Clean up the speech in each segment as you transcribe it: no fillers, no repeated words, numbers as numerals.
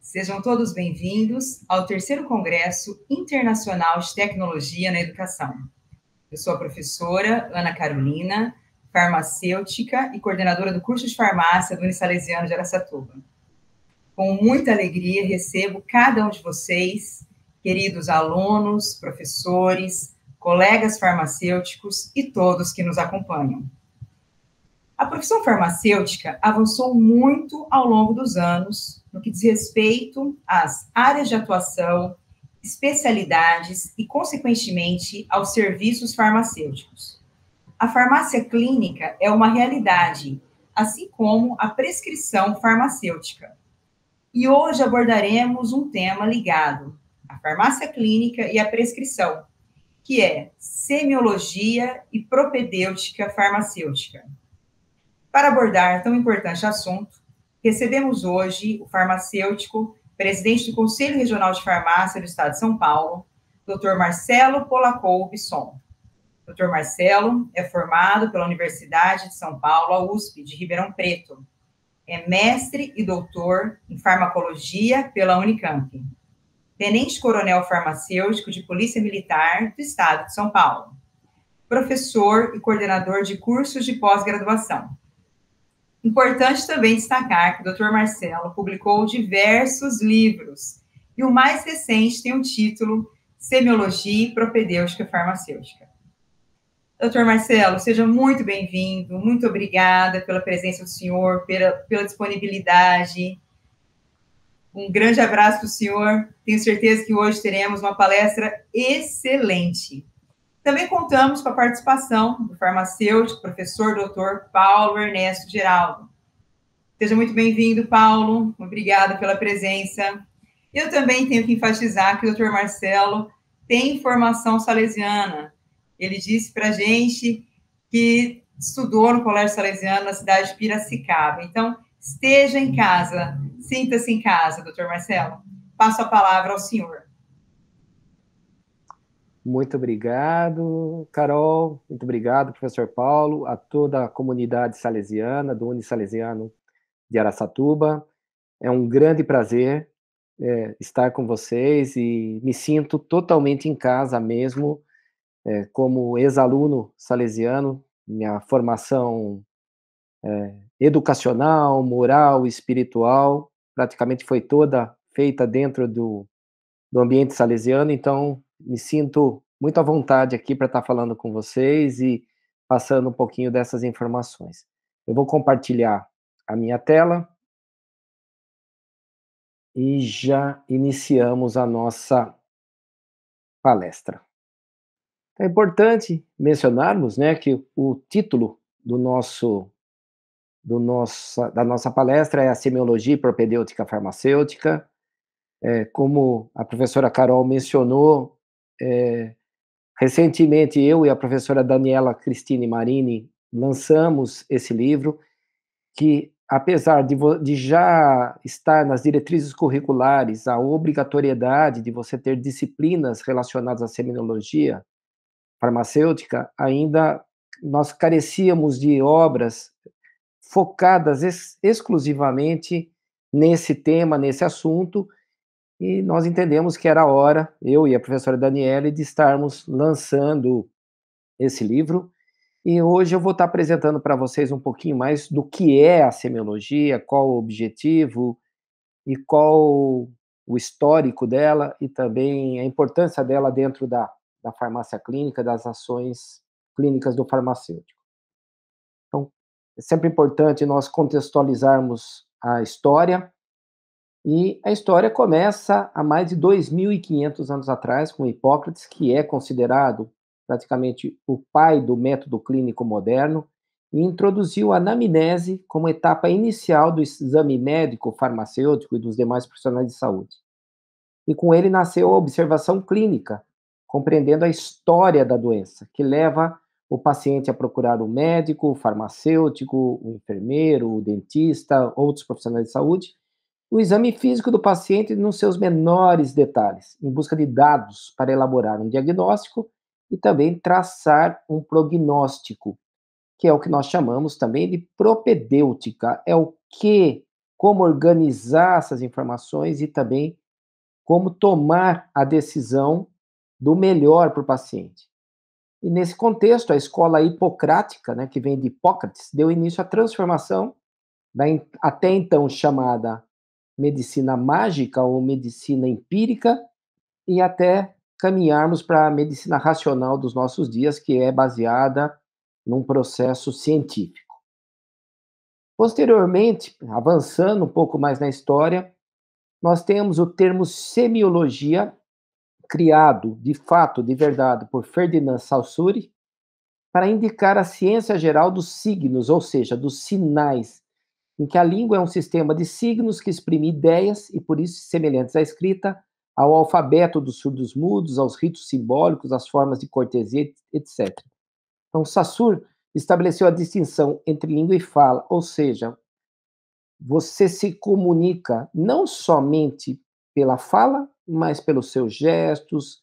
Sejam todos bem-vindos ao terceiro Congresso Internacional de Tecnologia na Educação. Eu sou a professora Ana Carolina, farmacêutica e coordenadora do curso de farmácia do Unisalesiano de Araçatuba. Com muita alegria recebo cada um de vocês, queridos alunos, professores, colegas farmacêuticos e todos que nos acompanham. A profissão farmacêutica avançou muito ao longo dos anos no que diz respeito às áreas de atuação, especialidades e, consequentemente, aos serviços farmacêuticos. A farmácia clínica é uma realidade, assim como a prescrição farmacêutica. E hoje abordaremos um tema ligado à farmácia clínica e à prescrição, que é semiologia e propedêutica farmacêutica. Para abordar tão importante assunto, recebemos hoje o farmacêutico, presidente do Conselho Regional de Farmácia do Estado de São Paulo, Dr. Marcelo Polacou Bisson. Dr. Marcelo é formado pela Universidade de São Paulo, a USP, de Ribeirão Preto. É mestre e doutor em farmacologia pela Unicamp. Tenente-coronel farmacêutico de Polícia Militar do Estado de São Paulo. Professor e coordenador de cursos de pós-graduação. Importante também destacar que o Dr. Marcelo publicou diversos livros, e o mais recente tem o título Semiologia e Propedêutica Farmacêutica. Dr. Marcelo, seja muito bem-vindo, muito obrigada pela presença do senhor, pela disponibilidade. Um grande abraço para o senhor, tenho certeza que hoje teremos uma palestra excelente. Também contamos com a participação do farmacêutico, professor Dr. Paulo Ernesto Geraldo. Seja muito bem-vindo, Paulo. Obrigada pela presença. Eu também tenho que enfatizar que o Dr. Marcelo tem formação salesiana. Ele disse para a gente que estudou no Colégio Salesiano na cidade de Piracicaba. Então, esteja em casa, sinta-se em casa, Dr. Marcelo. Passo a palavra ao senhor. Muito obrigado, Carol. Muito obrigado, professor Paulo, a toda a comunidade salesiana, do Unisalesiano de Araçatuba. É um grande prazer estar com vocês e me sinto totalmente em casa mesmo, como ex-aluno salesiano. Minha formação educacional, moral, espiritual, praticamente foi toda feita dentro do ambiente salesiano, então me sinto muito à vontade aqui para estar falando com vocês e passando um pouquinho dessas informações. Eu vou compartilhar a minha tela e já iniciamos a nossa palestra. É importante mencionarmos, né, que o título da nossa palestra é a Semiologia e Propedêutica Farmacêutica. Como a professora Carol mencionou, recentemente eu e a professora Daniela Cristine Marini lançamos esse livro, que apesar de já estar nas diretrizes curriculares a obrigatoriedade de você ter disciplinas relacionadas à semiologia farmacêutica, ainda nós carecíamos de obras focadas exclusivamente nesse tema, nesse assunto, e nós entendemos que era a hora, eu e a professora Daniele, de estarmos lançando esse livro. E hoje eu vou estar apresentando para vocês um pouquinho mais do que é a semiologia, qual o objetivo e qual o histórico dela e também a importância dela dentro da farmácia clínica, das ações clínicas do farmacêutico. Então, é sempre importante nós contextualizarmos a história. E a história começa há mais de 2.500 anos atrás, com Hipócrates, que é considerado praticamente o pai do método clínico moderno, e introduziu a anamnese como etapa inicial do exame médico, farmacêutico e dos demais profissionais de saúde. E com ele nasceu a observação clínica, compreendendo a história da doença, que leva o paciente a procurar o médico, o farmacêutico, o enfermeiro, o dentista, outros profissionais de saúde, o exame físico do paciente nos seus menores detalhes, em busca de dados para elaborar um diagnóstico e também traçar um prognóstico, que é o que nós chamamos também de propedêutica, é o que como organizar essas informações e também como tomar a decisão do melhor para o paciente. E nesse contexto, a escola hipocrática, né, que vem de Hipócrates, deu início à transformação da até então chamada medicina mágica ou medicina empírica, e até caminharmos para a medicina racional dos nossos dias, que é baseada num processo científico. Posteriormente, avançando um pouco mais na história, nós temos o termo semiologia, criado, de fato, de verdade, por Ferdinand Saussure, para indicar a ciência geral dos signos, ou seja, dos sinais, em que a língua é um sistema de signos que exprime ideias e, por isso, semelhantes à escrita, ao alfabeto dos surdos-mudos, aos ritos simbólicos, às formas de cortesia, etc. Então, Saussure estabeleceu a distinção entre língua e fala, ou seja, você se comunica não somente pela fala, mas pelos seus gestos,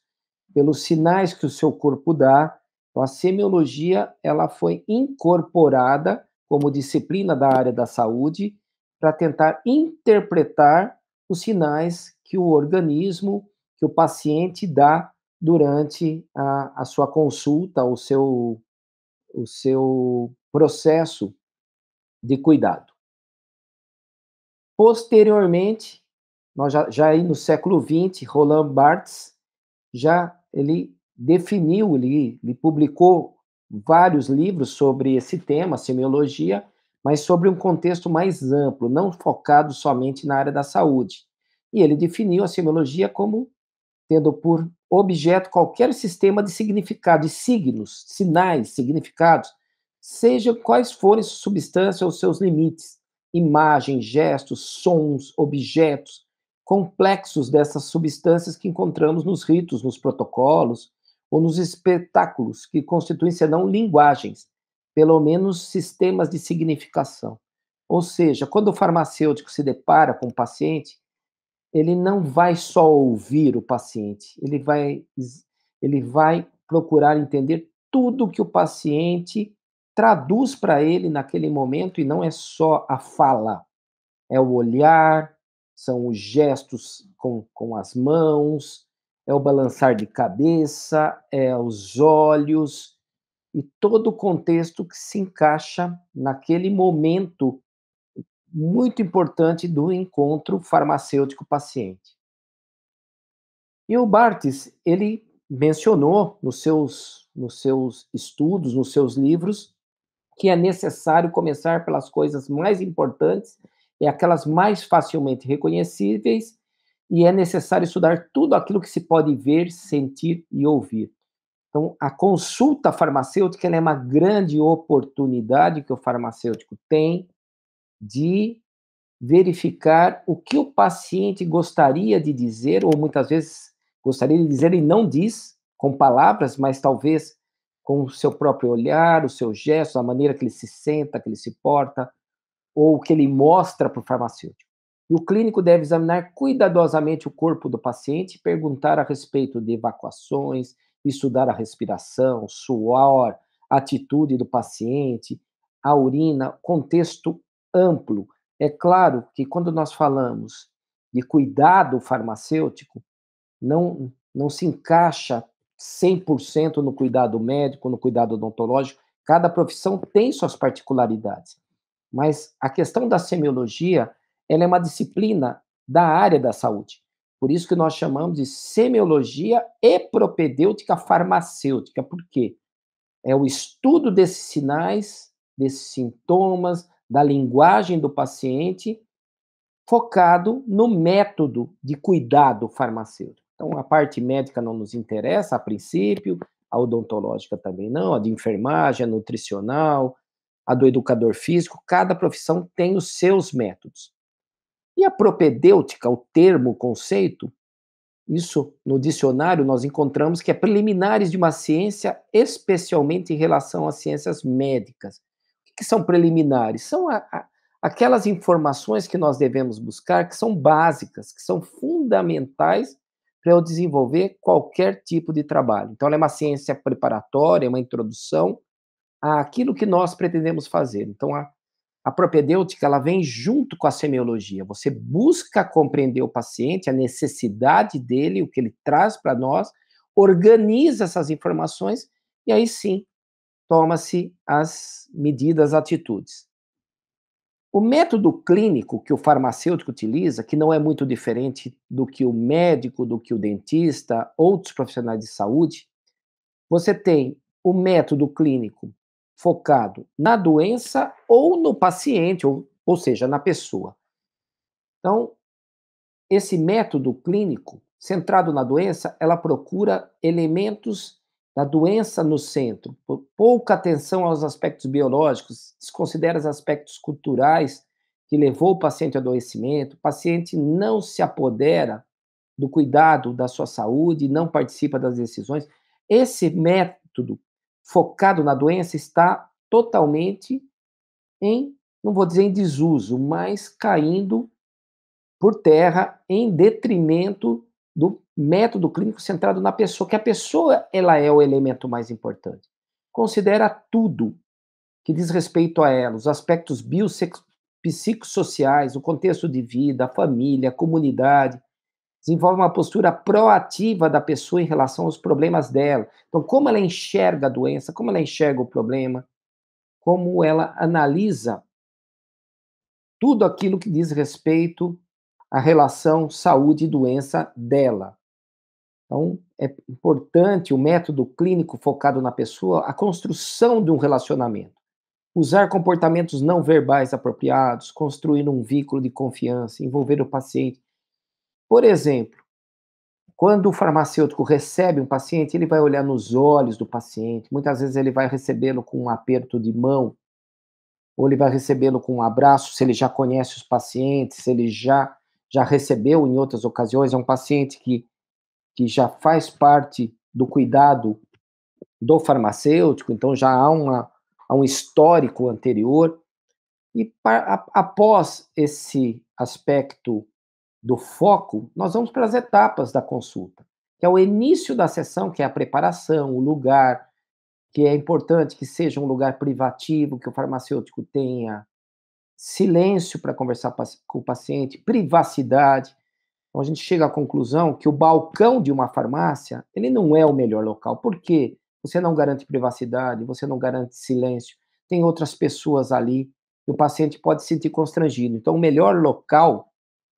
pelos sinais que o seu corpo dá. Então, a semiologia ela foi incorporada como disciplina da área da saúde para tentar interpretar os sinais que o organismo, que o paciente dá durante a sua consulta, o seu processo de cuidado. Posteriormente, nós já aí no século XX, Roland Barthes já ele definiu, ele publicou vários livros sobre esse tema, semiologia, mas sobre um contexto mais amplo, não focado somente na área da saúde. E ele definiu a semiologia como tendo por objeto qualquer sistema de significado, de signos, sinais, significados, seja quais forem suas substâncias ou seus limites, imagens, gestos, sons, objetos, complexos dessas substâncias que encontramos nos ritos, nos protocolos ou nos espetáculos, que constituem senão linguagens, pelo menos sistemas de significação. Ou seja, quando o farmacêutico se depara com o paciente, ele não vai só ouvir o paciente, ele vai procurar entender tudo que o paciente traduz para ele naquele momento, e não é só a fala, é o olhar, são os gestos com as mãos, é o balançar de cabeça, é os olhos, e todo o contexto que se encaixa naquele momento muito importante do encontro farmacêutico-paciente. E o Barthes, ele mencionou nos seus estudos, nos seus livros, que é necessário começar pelas coisas mais importantes e aquelas mais facilmente reconhecíveis, e é necessário estudar tudo aquilo que se pode ver, sentir e ouvir. Então, a consulta farmacêutica é uma grande oportunidade que o farmacêutico tem de verificar o que o paciente gostaria de dizer, ou muitas vezes gostaria de dizer e não diz com palavras, mas talvez com o seu próprio olhar, o seu gesto, a maneira que ele se senta, que ele se porta, ou que ele mostra para o farmacêutico. E o clínico deve examinar cuidadosamente o corpo do paciente, perguntar a respeito de evacuações, estudar a respiração, suor, a atitude do paciente, a urina, contexto amplo. É claro que quando nós falamos de cuidado farmacêutico, não se encaixa 100% no cuidado médico, no cuidado odontológico. Cada profissão tem suas particularidades. Mas a questão da semiologia, ela é uma disciplina da área da saúde. Por isso que nós chamamos de semiologia e propedêutica farmacêutica. Por quê? É o estudo desses sinais, desses sintomas, da linguagem do paciente, focado no método de cuidado farmacêutico. Então, a parte médica não nos interessa a princípio, a odontológica também não, a de enfermagem, a nutricional, a do educador físico, cada profissão tem os seus métodos. E a propedêutica, o termo, o conceito, isso no dicionário nós encontramos que é preliminares de uma ciência, especialmente em relação às ciências médicas. O que são preliminares? São aquelas informações que nós devemos buscar, que são básicas, que são fundamentais para eu desenvolver qualquer tipo de trabalho. Então, ela é uma ciência preparatória, uma introdução àquilo que nós pretendemos fazer. Então, A propedêutica, ela vem junto com a semiologia. Você busca compreender o paciente, a necessidade dele, o que ele traz para nós, organiza essas informações e aí sim toma-se as medidas, atitudes. O método clínico que o farmacêutico utiliza, que não é muito diferente do que o médico, do que o dentista, outros profissionais de saúde, você tem o método clínico focado na doença ou no paciente, ou seja, na pessoa. Então, esse método clínico, centrado na doença, ela procura elementos da doença no centro, pouca atenção aos aspectos biológicos, desconsidera os aspectos culturais que levou o paciente ao adoecimento, o paciente não se apodera do cuidado da sua saúde, não participa das decisões. Esse método focado na doença está totalmente em, não vou dizer em desuso, mas caindo por terra em detrimento do método clínico centrado na pessoa, que a pessoa ela é o elemento mais importante. Considera tudo que diz respeito a ela, os aspectos psicossociais, o contexto de vida, a família, a comunidade, desenvolve uma postura proativa da pessoa em relação aos problemas dela. Então, como ela enxerga a doença, como ela enxerga o problema, como ela analisa tudo aquilo que diz respeito à relação saúde e doença dela. Então, é importante o método clínico focado na pessoa, a construção de um relacionamento. Usar comportamentos não verbais apropriados, construir um vínculo de confiança, envolver o paciente. Por exemplo, quando o farmacêutico recebe um paciente, ele vai olhar nos olhos do paciente, muitas vezes ele vai recebê-lo com um aperto de mão, ou ele vai recebê-lo com um abraço, se ele já conhece os pacientes, se ele já recebeu em outras ocasiões, é um paciente que já faz parte do cuidado do farmacêutico, então já há um histórico anterior, e após esse aspecto do foco, nós vamos para as etapas da consulta, que é o início da sessão, que é a preparação, o lugar, que é importante que seja um lugar privativo, que o farmacêutico tenha silêncio para conversar com o paciente, privacidade. Então a gente chega à conclusão que o balcão de uma farmácia, ele não é o melhor local. Por quê? Você não garante privacidade, você não garante silêncio, tem outras pessoas ali, e o paciente pode se sentir constrangido. Então o melhor local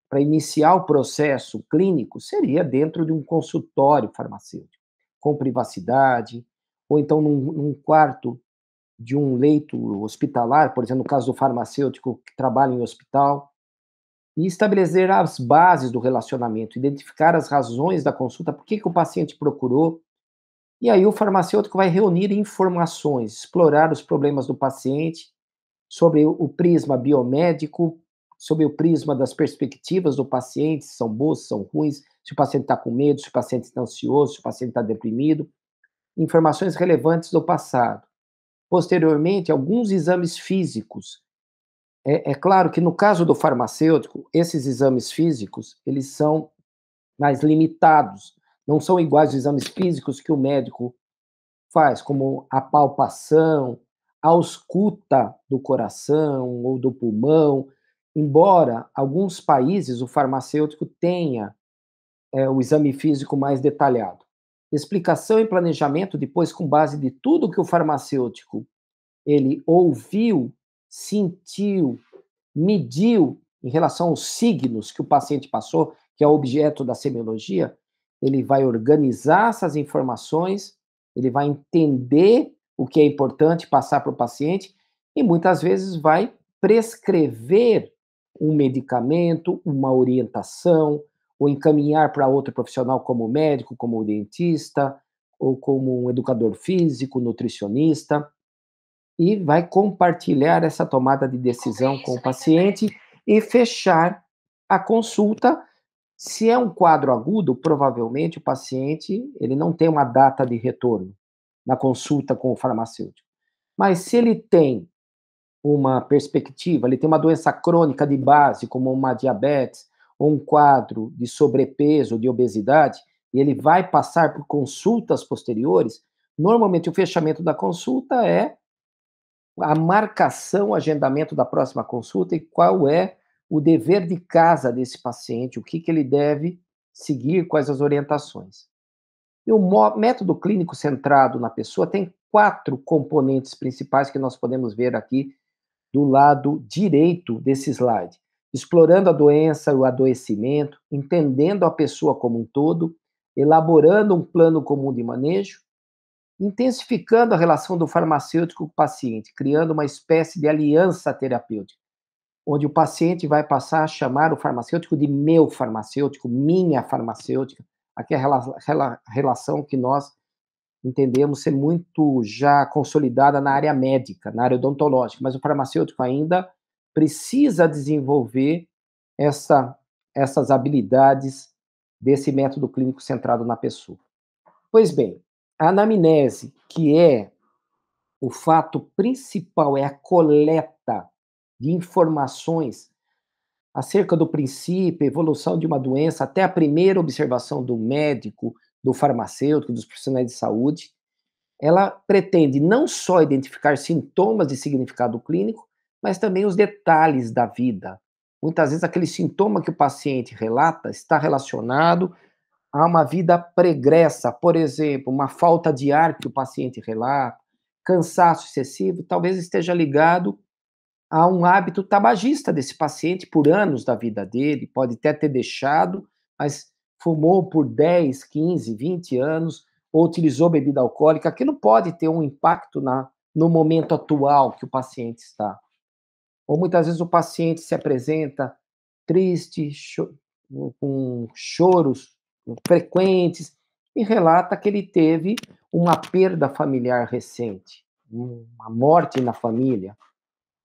para iniciar o processo clínico seria dentro de um consultório farmacêutico, com privacidade, ou então num quarto de um leito hospitalar, por exemplo, no caso do farmacêutico que trabalha em hospital, e estabelecer as bases do relacionamento, identificar as razões da consulta, por que o paciente procurou, e aí o farmacêutico vai reunir informações, explorar os problemas do paciente sobre o prisma biomédico, sobre o prisma das perspectivas do paciente, se são boas, se são ruins, se o paciente está com medo, se o paciente está ansioso, se o paciente está deprimido, informações relevantes do passado. Posteriormente, alguns exames físicos. É claro que no caso do farmacêutico, esses exames físicos, eles são mais limitados, não são iguais aos exames físicos que o médico faz, como a palpação, a ausculta do coração ou do pulmão, embora alguns países o farmacêutico tenha o exame físico mais detalhado. Explicação e planejamento depois com base de tudo que o farmacêutico ele ouviu, sentiu, mediu em relação aos signos que o paciente passou, que é o objeto da semiologia, ele vai organizar essas informações, ele vai entender o que é importante passar para o paciente e muitas vezes vai prescrever um medicamento, uma orientação, ou encaminhar para outro profissional como médico, como dentista, ou como um educador físico, nutricionista, e vai compartilhar essa tomada de decisão com o paciente e fechar a consulta. Se é um quadro agudo, provavelmente o paciente ele não tem uma data de retorno na consulta com o farmacêutico. Mas se ele tem uma perspectiva, ele tem uma doença crônica de base, como uma diabetes, ou um quadro de sobrepeso, de obesidade, e ele vai passar por consultas posteriores, normalmente o fechamento da consulta é a marcação, o agendamento da próxima consulta e qual é o dever de casa desse paciente, o que ele deve seguir, quais as orientações. E o método clínico centrado na pessoa tem 4 componentes principais que nós podemos ver aqui do lado direito desse slide. Explorando a doença, o adoecimento, entendendo a pessoa como um todo, elaborando um plano comum de manejo, intensificando a relação do farmacêutico com o paciente, criando uma espécie de aliança terapêutica, onde o paciente vai passar a chamar o farmacêutico de meu farmacêutico, minha farmacêutica, aquela relação que nós entendemos ser muito já consolidada na área médica, na área odontológica, mas o farmacêutico ainda precisa desenvolver essas habilidades desse método clínico centrado na pessoa. Pois bem, a anamnese, que é o fato principal, é a coleta de informações acerca do princípio, evolução de uma doença, até a primeira observação do médico, do farmacêutico, dos profissionais de saúde, ela pretende não só identificar sintomas de significado clínico, mas também os detalhes da vida. Muitas vezes aquele sintoma que o paciente relata está relacionado a uma vida pregressa, por exemplo, uma falta de ar que o paciente relata, cansaço excessivo, talvez esteja ligado a um hábito tabagista desse paciente por anos da vida dele, pode até ter deixado, mas fumou por 10, 15, 20 anos, ou utilizou bebida alcoólica, aquilo pode ter um impacto no momento atual que o paciente está. Ou muitas vezes o paciente se apresenta triste, com choros frequentes, e relata que ele teve uma perda familiar recente, uma morte na família,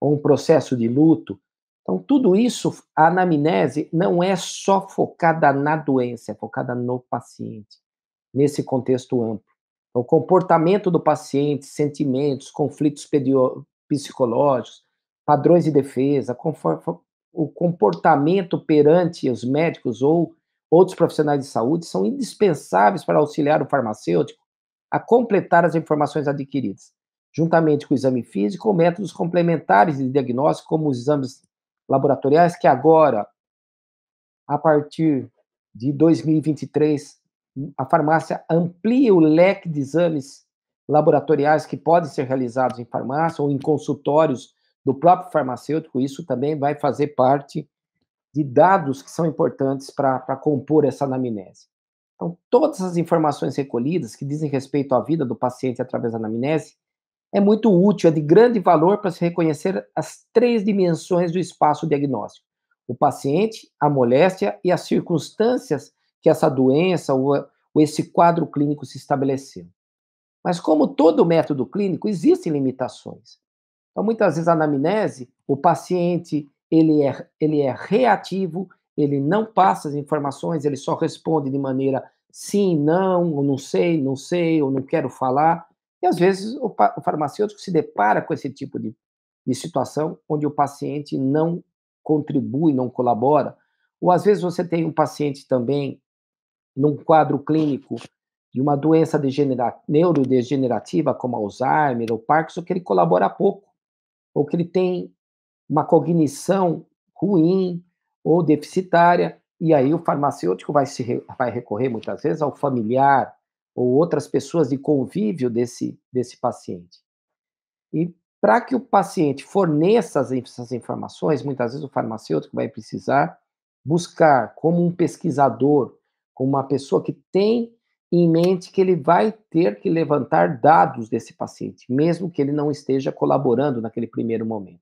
ou um processo de luto. Então, tudo isso, a anamnese não é só focada na doença, é focada no paciente, nesse contexto amplo. O comportamento do paciente, sentimentos, conflitos psicológicos, padrões de defesa, o comportamento perante os médicos ou outros profissionais de saúde são indispensáveis para auxiliar o farmacêutico a completar as informações adquiridas, juntamente com o exame físico ou métodos complementares de diagnóstico, como os exames laboratoriais, que agora, a partir de 2023, a farmácia amplia o leque de exames laboratoriais que podem ser realizados em farmácia ou em consultórios do próprio farmacêutico. Isso também vai fazer parte de dados que são importantes para compor essa anamnese. Então, todas as informações recolhidas que dizem respeito à vida do paciente através da anamnese é muito útil, é de grande valor para se reconhecer as 3 dimensões do espaço diagnóstico: o paciente, a moléstia e as circunstâncias que essa doença ou esse quadro clínico se estabeleceu. Mas como todo método clínico, existem limitações. Então, muitas vezes, a anamnese, o paciente, ele é reativo, ele não passa as informações, ele só responde de maneira sim, não, ou não sei, ou não quero falar. E, às vezes, o farmacêutico se depara com esse tipo de situação, onde o paciente não contribui, não colabora. Ou, às vezes, você tem um paciente também num quadro clínico de uma doença neurodegenerativa, como Alzheimer ou Parkinson, que ele colabora pouco, ou que ele tem uma cognição ruim ou deficitária, e aí o farmacêutico vai recorrer muitas vezes ao familiar ou outras pessoas de convívio desse paciente. E para que o paciente forneça essas informações, muitas vezes o farmacêutico vai precisar buscar, como um pesquisador, como uma pessoa que tem em mente que ele vai ter que levantar dados desse paciente, mesmo que ele não esteja colaborando naquele primeiro momento.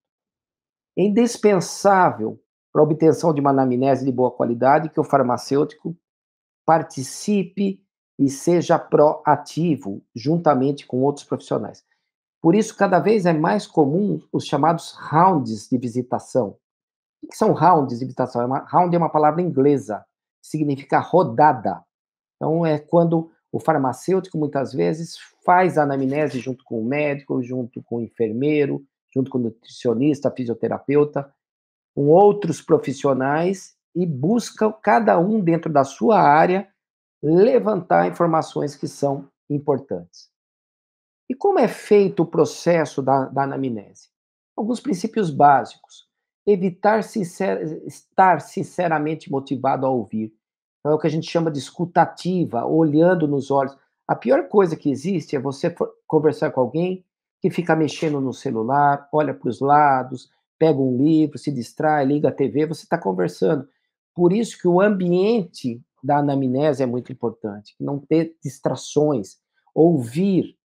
É indispensável para a obtenção de uma anamnese de boa qualidade que o farmacêutico participe e seja proativo, juntamente com outros profissionais. Por isso, cada vez é mais comum os chamados rounds de visitação. O que são rounds de visitação? Round é uma palavra inglesa, que significa rodada. Então, é quando o farmacêutico, muitas vezes, faz a anamnese junto com o médico, junto com o enfermeiro, junto com o nutricionista, fisioterapeuta, com outros profissionais e busca, cada um dentro da sua área, levantar informações que são importantes. E como é feito o processo da anamnese? Alguns princípios básicos. Evitar estar sinceramente motivado a ouvir. Então, é o que a gente chama de escuta ativa, olhando nos olhos. A pior coisa que existe é você conversar com alguém que fica mexendo no celular, olha para os lados, pega um livro, se distrai, liga a TV, você está conversando. Por isso que o ambiente da anamnese é muito importante, não ter distrações, ouvir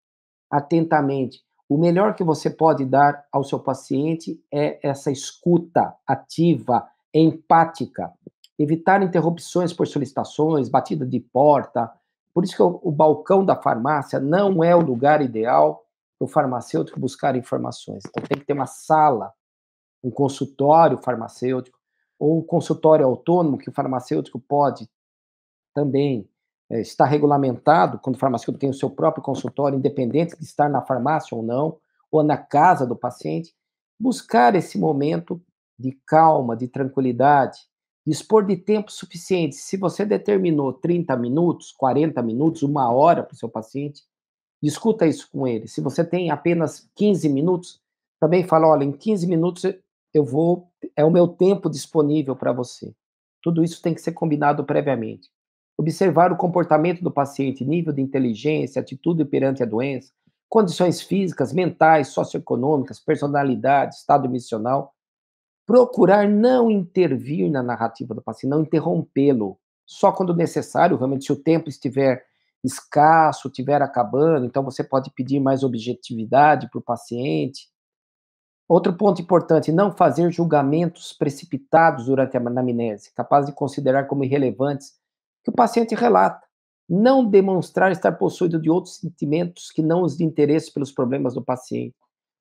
atentamente. O melhor que você pode dar ao seu paciente é essa escuta ativa, empática. Evitar interrupções por solicitações, batida de porta. Por isso que o balcão da farmácia não é o lugar ideal para o farmacêutico buscar informações. Então, tem que ter uma sala, um consultório farmacêutico, ou um consultório autônomo que o farmacêutico pode também está regulamentado, quando o farmacêutico tem o seu próprio consultório, independente de estar na farmácia ou não, ou na casa do paciente, buscar esse momento de calma, de tranquilidade, dispor de tempo suficiente. Se você determinou 30 minutos, 40 minutos, uma hora para o seu paciente, discuta isso com ele. Se você tem apenas 15 minutos, também fala, olha, em 15 minutos é o meu tempo disponível para você. Tudo isso tem que ser combinado previamente. Observar o comportamento do paciente, nível de inteligência, atitude perante a doença, condições físicas, mentais, socioeconômicas, personalidade, estado emocional. Procurar não intervir na narrativa do paciente, não interrompê-lo, só quando necessário, realmente, se o tempo estiver escasso, estiver acabando, então você pode pedir mais objetividade para o paciente. Outro ponto importante, não fazer julgamentos precipitados durante a anamnese, capazes de considerar como irrelevantes que o paciente relata. Não demonstrar estar possuído de outros sentimentos que não os de interesse pelos problemas do paciente.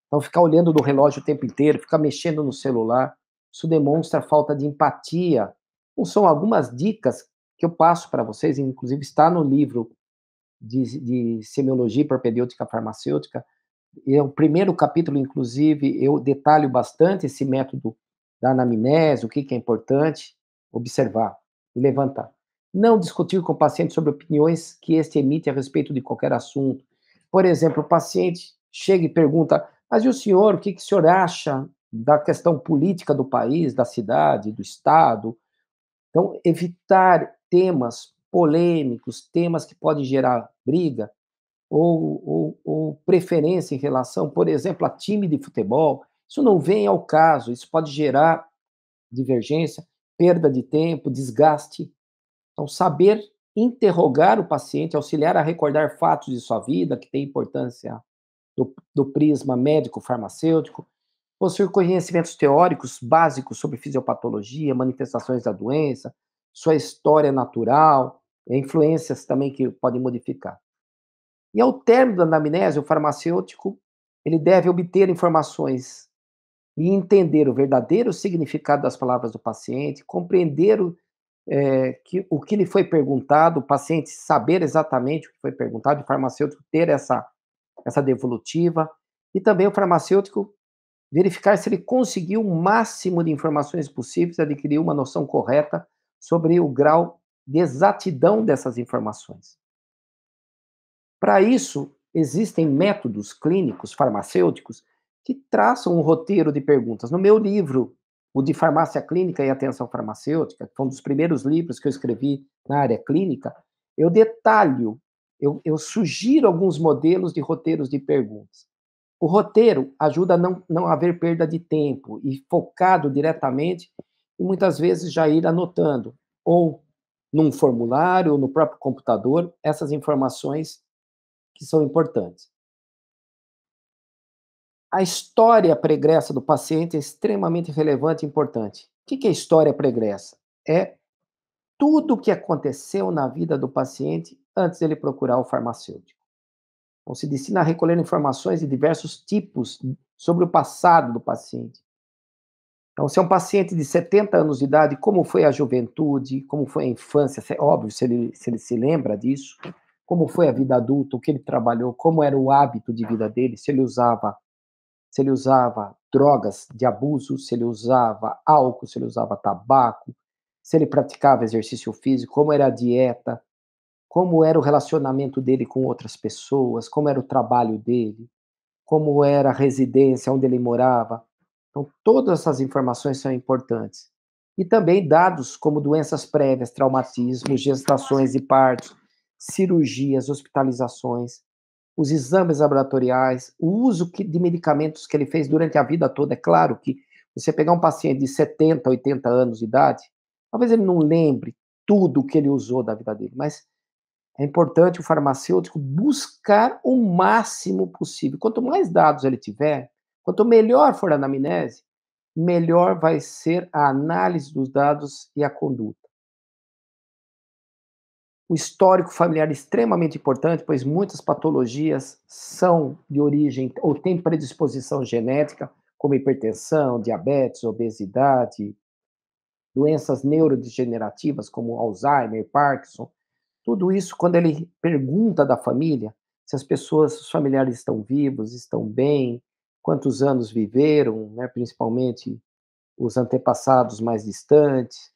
Então, ficar olhando no relógio o tempo inteiro, ficar mexendo no celular, isso demonstra falta de empatia. Então, são algumas dicas que eu passo para vocês, inclusive está no livro de Semiologia e Propedêutica Farmacêutica. E o primeiro capítulo, inclusive, eu detalho bastante esse método da anamnese, o que é importante observar e levantar. Não discutir com o paciente sobre opiniões que este emite a respeito de qualquer assunto. Por exemplo, o paciente chega e pergunta, mas e o senhor, o que o senhor acha da questão política do país, da cidade, do estado? Então, evitar temas polêmicos, temas que podem gerar briga, ou preferência em relação, por exemplo, a time de futebol, isso não vem ao caso, isso pode gerar divergência, perda de tempo, desgaste. Então, saber interrogar o paciente, auxiliar a recordar fatos de sua vida, que tem importância do prisma médico-farmacêutico, possuir conhecimentos teóricos básicos sobre fisiopatologia, manifestações da doença, sua história natural, influências também que podem modificar. E ao término da anamnese, o farmacêutico ele deve obter informações e entender o verdadeiro significado das palavras do paciente, compreender o que lhe foi perguntado, o paciente saber exatamente o que foi perguntado, o farmacêutico ter essa devolutiva, e também o farmacêutico verificar se ele conseguiu o máximo de informações possíveis, adquirir uma noção correta sobre o grau de exatidão dessas informações. Para isso, existem métodos clínicos, farmacêuticos, que traçam um roteiro de perguntas. No meu livro, o de Farmácia Clínica e Atenção Farmacêutica, que foi um dos primeiros livros que eu escrevi na área clínica, eu detalho, eu sugiro alguns modelos de roteiros de perguntas. O roteiro ajuda a não haver perda de tempo e focado diretamente, e muitas vezes já ir anotando, ou num formulário, ou no próprio computador, essas informações que são importantes. A história pregressa do paciente é extremamente relevante e importante. O que é história pregressa? É tudo o que aconteceu na vida do paciente antes dele procurar o farmacêutico. Então, se destina a recolher informações de diversos tipos sobre o passado do paciente. Então, se é um paciente de 70 anos de idade, como foi a juventude, como foi a infância, é óbvio, se ele se lembra disso, como foi a vida adulta, o que ele trabalhou, como era o hábito de vida dele, se ele usava drogas de abuso, se ele usava álcool, se ele usava tabaco, se ele praticava exercício físico, como era a dieta. como era o relacionamento dele com outras pessoas, como era o trabalho dele, como era a residência onde ele morava. Então, todas essas informações são importantes. E também dados como doenças prévias, traumatismos, gestações e partos, cirurgias, hospitalizações, os exames laboratoriais, o uso de medicamentos que ele fez durante a vida toda. É claro que você pegar um paciente de 70, 80 anos de idade, talvez ele não lembre tudo o que ele usou da vida dele, mas é importante o farmacêutico buscar o máximo possível. Quanto mais dados ele tiver, quanto melhor for a anamnese, melhor vai ser a análise dos dados e a conduta. O histórico familiar é extremamente importante, pois muitas patologias são de origem ou têm predisposição genética, como hipertensão, diabetes, obesidade, doenças neurodegenerativas como Alzheimer, Parkinson. Tudo isso, quando ele pergunta da família, se as pessoas, os familiares estão vivos, estão bem, quantos anos viveram, né, principalmente os antepassados mais distantes,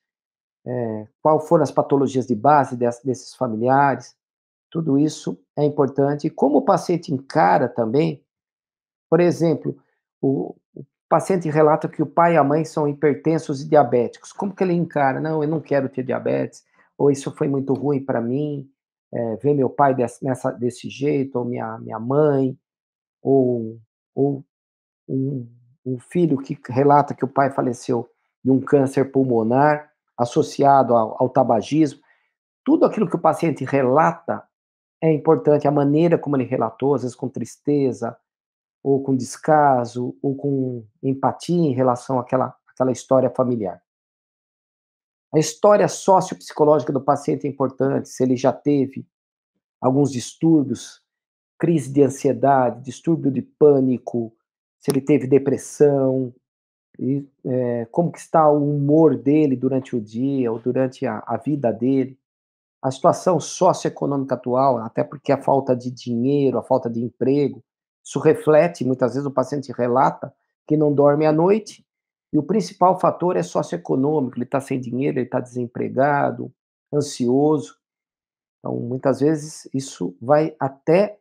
qual foram as patologias de base desses familiares, tudo isso é importante. E como o paciente encara também, por exemplo, o paciente relata que o pai e a mãe são hipertensos e diabéticos. Como que ele encara? Não, eu não quero ter diabetes, ou isso foi muito ruim para mim, ver meu pai desse jeito, ou minha mãe, ou, ou um, um filho que relata que o pai faleceu de um câncer pulmonar associado ao tabagismo. Tudo aquilo que o paciente relata é importante, a maneira como ele relatou, às vezes com tristeza, ou com descaso, ou com empatia em relação àquela história familiar. A história sociopsicológica do paciente é importante, se ele já teve alguns distúrbios, crise de ansiedade, distúrbio de pânico, se ele teve depressão, e, como que está o humor dele durante o dia ou durante a vida dele. A situação socioeconômica atual, até porque a falta de dinheiro, a falta de emprego, isso reflete, muitas vezes o paciente relata que não dorme à noite, e o principal fator é socioeconômico, ele está sem dinheiro, ele está desempregado, ansioso. Então, muitas vezes, isso vai até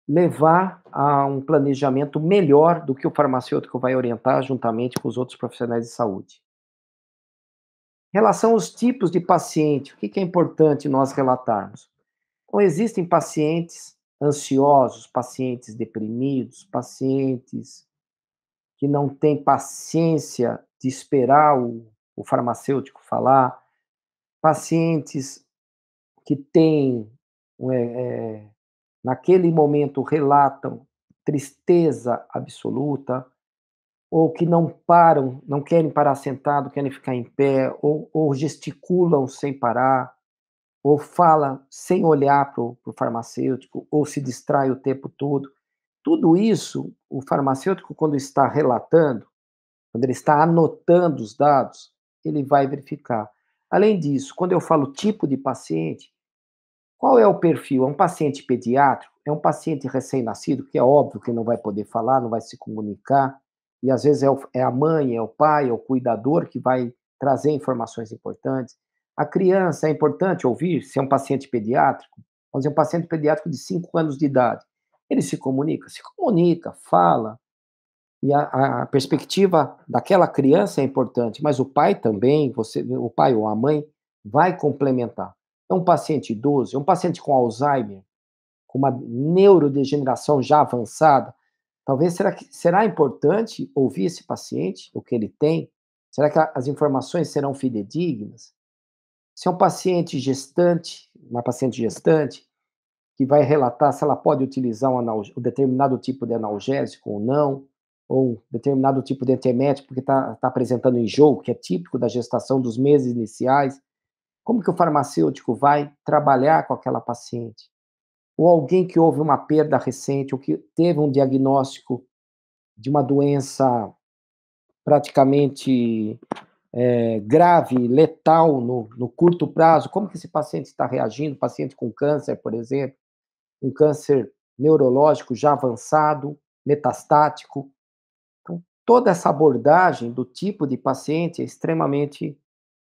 levar a um planejamento melhor do que o farmacêutico vai orientar juntamente com os outros profissionais de saúde. Em relação aos tipos de paciente, o que é importante nós relatarmos? Então, existem pacientes ansiosos, pacientes deprimidos, pacientes que não têm paciência de esperar o farmacêutico falar, pacientes que têm, naquele momento, relatam tristeza absoluta, ou que não param, não querem parar sentado, querem ficar em pé, ou gesticulam sem parar, ou fala sem olhar para o farmacêutico, ou se distrai o tempo todo. Tudo isso, o farmacêutico, quando está relatando, quando ele está anotando os dados, ele vai verificar. Além disso, quando eu falo tipo de paciente, qual é o perfil? É um paciente pediátrico? É um paciente recém-nascido, que é óbvio que não vai poder falar, não vai se comunicar, e às vezes é a mãe, é o pai, é o cuidador que vai trazer informações importantes. A criança, é importante ouvir, se é um paciente pediátrico, vamos dizer, um paciente pediátrico de 5 anos de idade. Ele se comunica, fala, e a perspectiva daquela criança é importante, mas o pai também, o pai ou a mãe, vai complementar. É um paciente idoso, é um paciente com Alzheimer, com uma neurodegeneração já avançada, talvez será importante ouvir esse paciente, o que ele tem? Será que as informações serão fidedignas? Se é um paciente gestante, uma paciente gestante, que vai relatar se ela pode utilizar um determinado tipo de analgésico ou não, ou um determinado tipo de antiemético, porque está apresentando enjoo, que é típico da gestação dos meses iniciais. Como que o farmacêutico vai trabalhar com aquela paciente? Ou alguém que houve uma perda recente, ou que teve um diagnóstico de uma doença praticamente grave, letal no curto prazo, como que esse paciente está reagindo? Paciente com câncer, por exemplo, um câncer neurológico já avançado, metastático. Então, toda essa abordagem do tipo de paciente é extremamente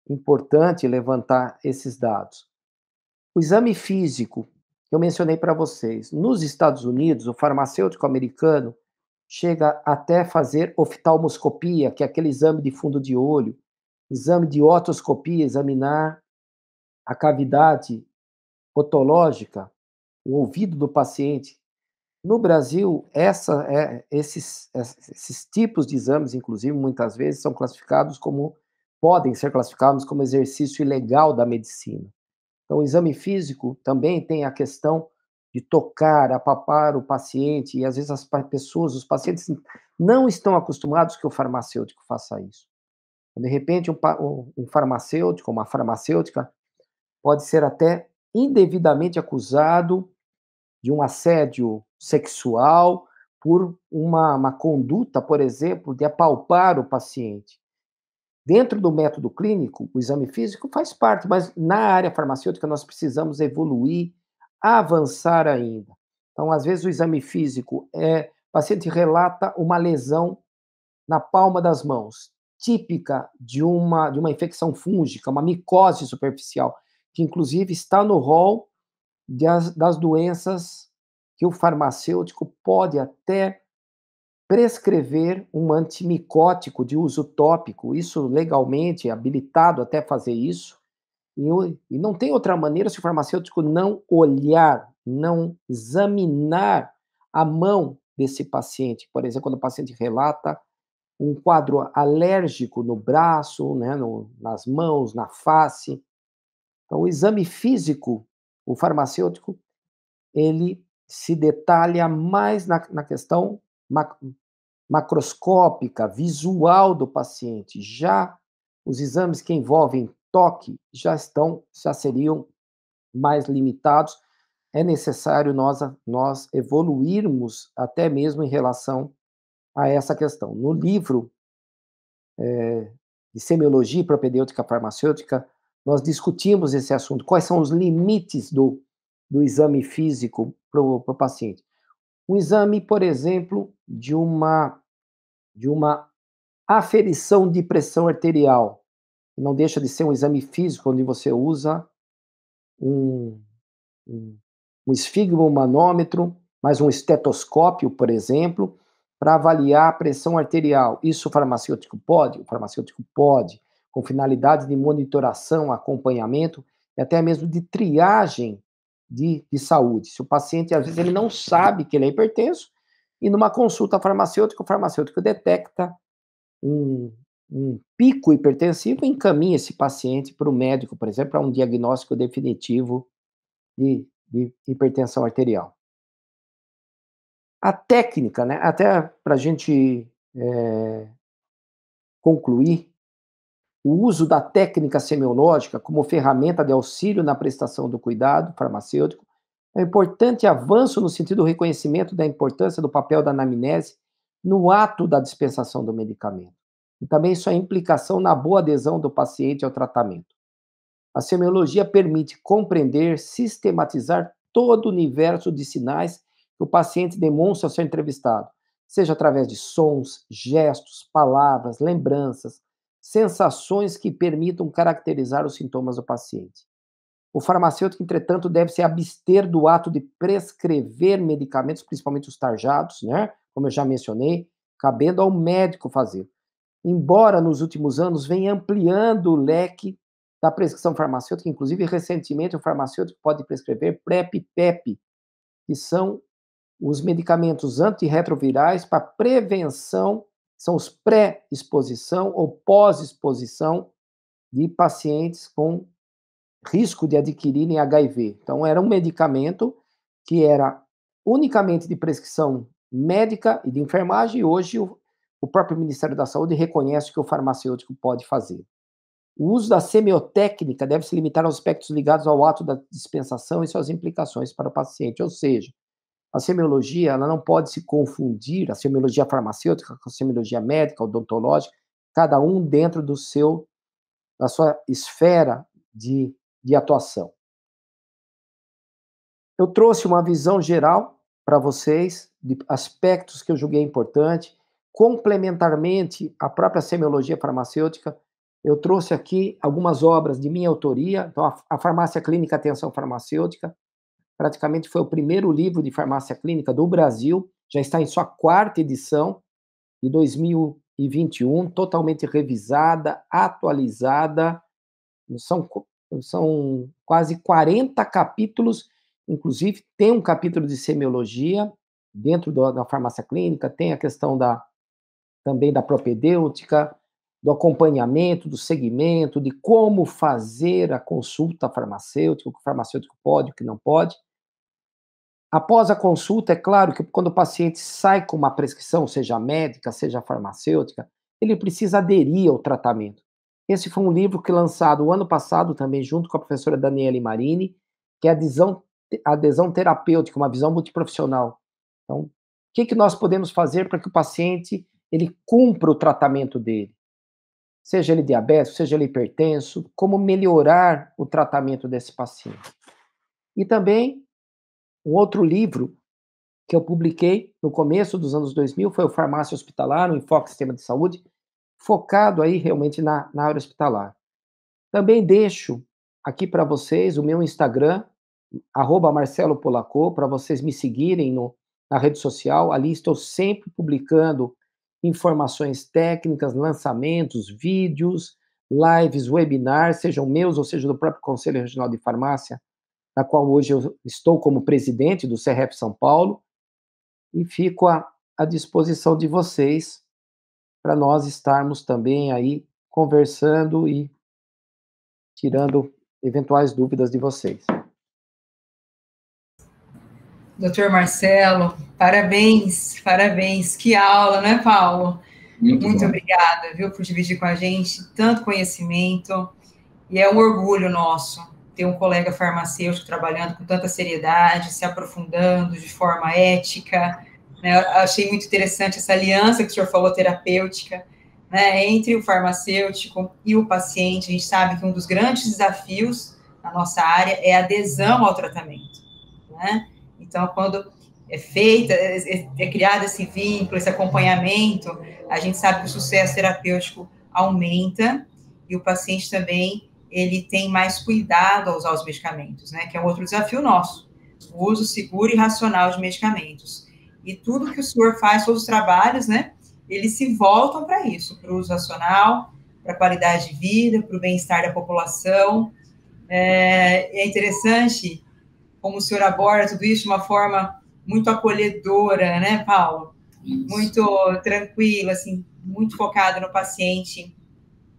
importante levantar esses dados. O exame físico, que eu mencionei para vocês, nos Estados Unidos, o farmacêutico americano chega até fazer oftalmoscopia, que é aquele exame de fundo de olho, exame de otoscopia, examinar a cavidade otológica, o ouvido do paciente. No Brasil, esses tipos de exames, inclusive, muitas vezes são classificados como, podem ser classificados como exercício ilegal da medicina. Então, o exame físico também tem a questão de tocar, apapar o paciente, e às vezes os pacientes não estão acostumados que o farmacêutico faça isso. De repente, um farmacêutico, uma farmacêutica, pode ser até indevidamente acusado de um assédio sexual por uma conduta, por exemplo, de apalpar o paciente. Dentro do método clínico, o exame físico faz parte, mas na área farmacêutica nós precisamos evoluir, avançar ainda. Então, às vezes, o exame físico o paciente relata uma lesão na palma das mãos, típica de uma infecção fúngica, uma micose superficial, que inclusive está no rol das doenças que o farmacêutico pode até prescrever um antimicótico de uso tópico, isso legalmente é habilitado até fazer isso, e não tem outra maneira se o farmacêutico não olhar, não examinar a mão desse paciente. Por exemplo, quando o paciente relata um quadro alérgico no braço, né, nas mãos, na face. Então, o exame físico, o farmacêutico, ele se detalha mais na questão macroscópica, visual do paciente. Já os exames que envolvem toque já seriam mais limitados. É necessário nós evoluirmos até mesmo em relação a essa questão. No livro de Semiologia e Propedêutica Farmacêutica, nós discutimos esse assunto. Quais são os limites do exame físico para o paciente? Um exame, por exemplo, de uma aferição de pressão arterial, que não deixa de ser um exame físico, onde você usa um esfigmomanômetro, mais um estetoscópio, por exemplo, para avaliar a pressão arterial. Isso o farmacêutico pode? O farmacêutico pode, com finalidade de monitoração, acompanhamento e até mesmo de triagem de saúde. Se o paciente, às vezes, ele não sabe que ele é hipertenso, e numa consulta farmacêutica, o farmacêutico detecta um pico hipertensivo e encaminha esse paciente para o médico, por exemplo, para um diagnóstico definitivo de hipertensão arterial. A técnica, né, até para a gente concluir, o uso da técnica semiológica como ferramenta de auxílio na prestação do cuidado farmacêutico é um importante avanço no sentido do reconhecimento da importância do papel da anamnese no ato da dispensação do medicamento. E também sua implicação na boa adesão do paciente ao tratamento. A semiologia permite compreender, sistematizar todo o universo de sinais que o paciente demonstra ao ser entrevistado, seja através de sons, gestos, palavras, lembranças, sensações que permitam caracterizar os sintomas do paciente. O farmacêutico, entretanto, deve se abster do ato de prescrever medicamentos, principalmente os tarjados, né? Como eu já mencionei, cabendo ao médico fazer. Embora nos últimos anos venha ampliando o leque da prescrição farmacêutica, inclusive recentemente o farmacêutico pode prescrever PrEP e PEP, que são os medicamentos antirretrovirais para prevenção, são os pré-exposição ou pós-exposição de pacientes com risco de adquirirem HIV. Então, era um medicamento que era unicamente de prescrição médica e de enfermagem, e hoje o próprio Ministério da Saúde reconhece que o farmacêutico pode fazer. O uso da semiotécnica deve se limitar aos aspectos ligados ao ato da dispensação e suas implicações para o paciente, ou seja, a semiologia ela não pode se confundir, a semiologia farmacêutica com a semiologia médica, odontológica, cada um dentro da sua esfera de atuação. Eu trouxe uma visão geral para vocês de aspectos que eu julguei importante. Complementarmente, a própria semiologia farmacêutica eu trouxe aqui algumas obras de minha autoria. Então, a Farmácia Clínica Atenção Farmacêutica, praticamente foi o primeiro livro de farmácia clínica do Brasil, já está em sua 4ª edição, de 2021, totalmente revisada, atualizada, são quase 40 capítulos, inclusive tem um capítulo de semiologia dentro da farmácia clínica, tem a questão também da propedêutica, do acompanhamento, do segmento, de como fazer a consulta farmacêutica, o que o farmacêutico pode, o que não pode. Após a consulta, é claro que quando o paciente sai com uma prescrição, seja médica, seja farmacêutica, ele precisa aderir ao tratamento. Esse foi um livro que lançado o ano passado também, junto com a professora Daniele Marini, que é a adesão terapêutica, uma visão multiprofissional. Então, o que nós podemos fazer para que o paciente ele cumpra o tratamento dele? Seja ele diabético, seja ele hipertenso, como melhorar o tratamento desse paciente. E também, um outro livro que eu publiquei no começo dos anos 2000 foi o Farmácia Hospitalar, um enfoque sistema de saúde, focado aí realmente na área hospitalar. Também deixo aqui para vocês o meu Instagram, @marcelopolacco, para vocês me seguirem na rede social. Ali estou sempre publicando informações técnicas, lançamentos, vídeos, lives, webinars, sejam meus ou seja do próprio Conselho Regional de Farmácia, na qual hoje eu estou como presidente do CRF São Paulo, e fico à disposição de vocês para nós estarmos também aí conversando e tirando eventuais dúvidas de vocês. Doutor Marcelo, parabéns, parabéns. Que aula, né, Paulo? Muito obrigada, viu, por dividir com a gente tanto conhecimento. E é um orgulho nosso ter um colega farmacêutico trabalhando com tanta seriedade, se aprofundando de forma ética. Né? Eu achei muito interessante essa aliança que o senhor falou, terapêutica, né, entre o farmacêutico e o paciente. A gente sabe que um dos grandes desafios na nossa área é a adesão ao tratamento, né? Então, quando é feita, é criado esse vínculo, esse acompanhamento, a gente sabe que o sucesso terapêutico aumenta e o paciente também, ele tem mais cuidado ao usar os medicamentos, né? Que é um outro desafio nosso, o uso seguro e racional de medicamentos. E tudo que o senhor faz, todos os trabalhos, né? Eles se voltam para isso, para o uso racional, para a qualidade de vida, para o bem-estar da população. É interessante como o senhor aborda tudo isso de uma forma muito acolhedora, né, Paulo? Isso. Muito tranquila, assim, muito focado no paciente,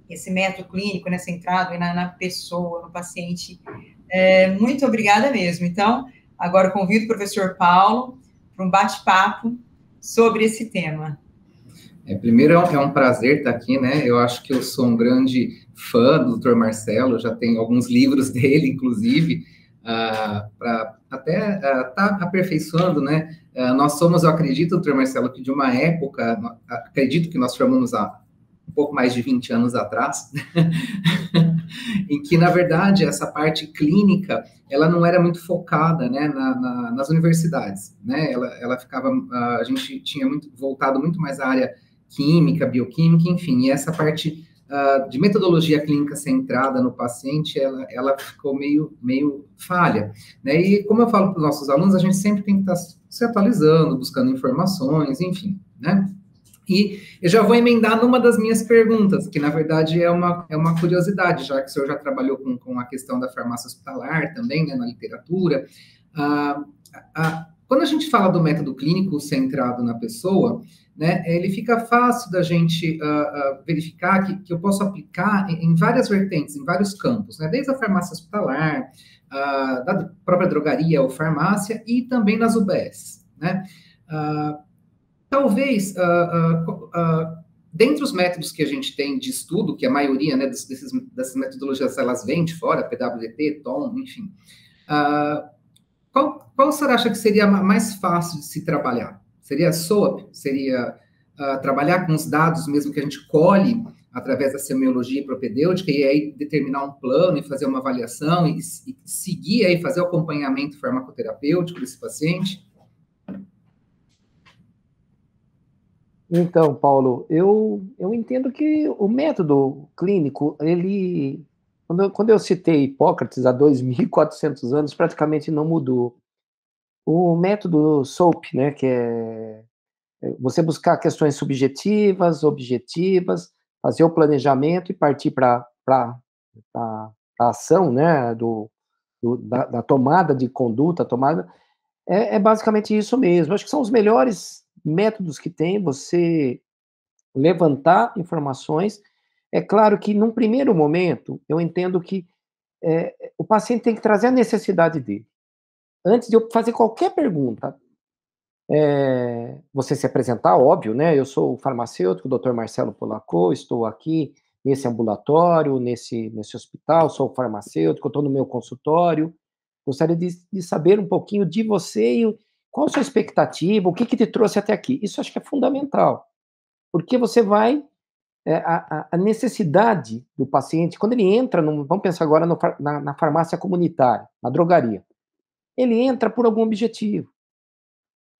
esse método clínico, né, centrado na pessoa, no paciente. Muito obrigada mesmo. Então, agora eu convido o professor Paulo para um bate-papo sobre esse tema. Primeiro, é um prazer estar aqui, né? Eu acho que eu sou um grande fã do Dr. Marcelo, já tenho alguns livros dele, inclusive, para até estar aperfeiçoando, né? Nós somos, eu acredito, Dr. Marcelo, que de uma época, acredito que nós formamos há um pouco mais de 20 anos atrás, em que, na verdade, essa parte clínica, ela não era muito focada, né, nas universidades, né? Ela ficava, a gente tinha voltado muito mais à área química, bioquímica, enfim, e essa parte de metodologia clínica centrada no paciente, ela ficou meio falha, né? E como eu falo para os nossos alunos, a gente sempre tem que estar se atualizando, buscando informações, enfim, né? E eu já vou emendar numa das minhas perguntas, que na verdade é uma curiosidade, já que o senhor já trabalhou com a questão da farmácia hospitalar também, né, na literatura. Quando a gente fala do método clínico centrado na pessoa, né, ele fica fácil da gente verificar que eu posso aplicar em várias vertentes, em vários campos, né, desde a farmácia hospitalar, da própria drogaria ou farmácia e também nas UBS, né. Talvez, dentre os métodos que a gente tem de estudo, que a maioria, né, dessas metodologias, elas vêm de fora, PWT, TOM, enfim, qual o senhor acha que seria mais fácil de se trabalhar? Seria a SOAP? Seria trabalhar com os dados mesmo que a gente colhe através da semiologia e propedêutica e aí determinar um plano e fazer uma avaliação e seguir aí, fazer o acompanhamento farmacoterapêutico desse paciente? Então, Paulo, eu entendo que o método clínico, ele, quando eu citei Hipócrates há 2.400 anos, praticamente não mudou. O método SOAP, né, que é você buscar questões subjetivas, objetivas, fazer o planejamento e partir para a ação, né, da tomada de conduta, tomada, é basicamente isso mesmo. Acho que são os melhores métodos que tem, você levantar informações. É claro que, num primeiro momento, eu entendo que o paciente tem que trazer a necessidade dele. Antes de eu fazer qualquer pergunta, você se apresentar, óbvio, né? Eu sou o farmacêutico, Dr. Marcelo Polacco, estou aqui nesse ambulatório, nesse hospital, sou farmacêutico, estou no meu consultório. Gostaria de saber um pouquinho de você e qual a sua expectativa, o que te trouxe até aqui. Isso acho que é fundamental, porque você vai a necessidade do paciente, quando ele entra, vamos pensar agora na farmácia comunitária, na drogaria, ele entra por algum objetivo.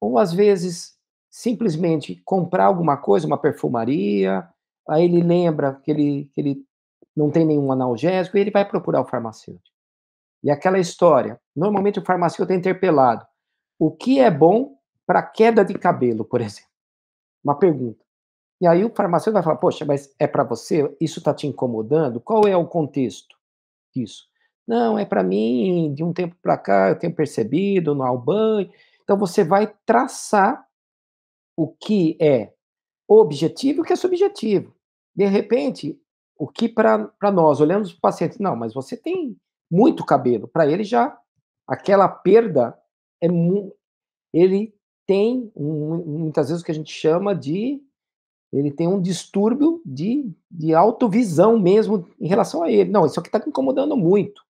Ou, às vezes, simplesmente comprar alguma coisa, uma perfumaria, aí ele lembra que ele não tem nenhum analgésico e ele vai procurar o farmacêutico. E aquela história, normalmente o farmacêutico é interpelado. O que é bom para queda de cabelo, por exemplo? Uma pergunta. E aí o farmacêutico vai falar: poxa, mas é para você? Isso está te incomodando? Qual é o contexto disso? Não, é para mim, de um tempo para cá, eu tenho percebido no Alban. Então você vai traçar o que é objetivo e o que é subjetivo. De repente, o que para nós, olhamos para o paciente, não, mas você tem muito cabelo. Para ele já, aquela perda, é ele tem muitas vezes o que a gente chama de ele tem um distúrbio de autovisão mesmo em relação a ele. Não, isso aqui está me incomodando muito.